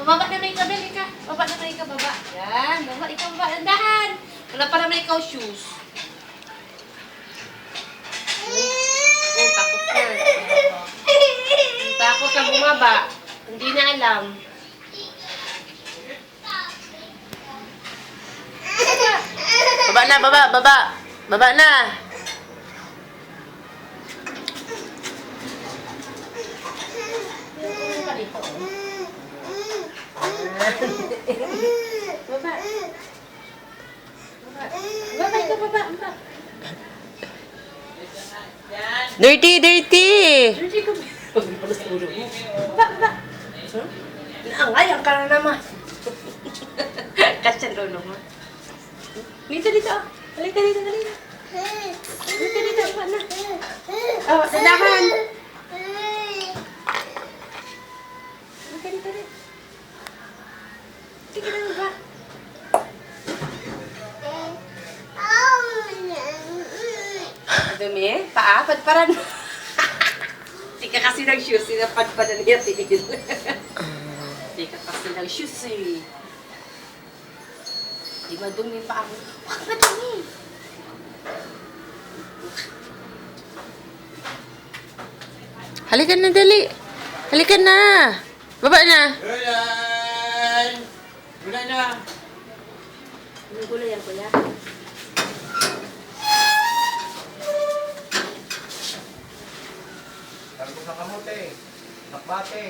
Bababa na may kabel, ika. Baba na may ika, baba. Yan, baba, ikaw, baba. Andahan. Wala pa naman ikaw shoes. Oh, takot ka. Takot ka bumaba. Hindi na alam. Baba na, baba, baba. Baba na. Baba. Baba, ikaw, baba. Baba. Dirty, dirty. Hindi ko. Baba, baba. Naangayang ka na naman. Kasi lolo mo. Dito, dito. Halika dito, halika. Halika dito, baba na. Oh, dandahan. Halika dito, dito. Sige na, baba. Dumi, paa, padparan. Di ka kasi ng shoes, sinapadparan niya, tingin. Di ka kasi ng shoes, eh. Di ba dumi pa ako? Huwag madumi. Halika na, dali. Halika na. Baba na. Ayan! Wala na! Anong gulay yan, kuya? Talbos ng kamote. Nakbate.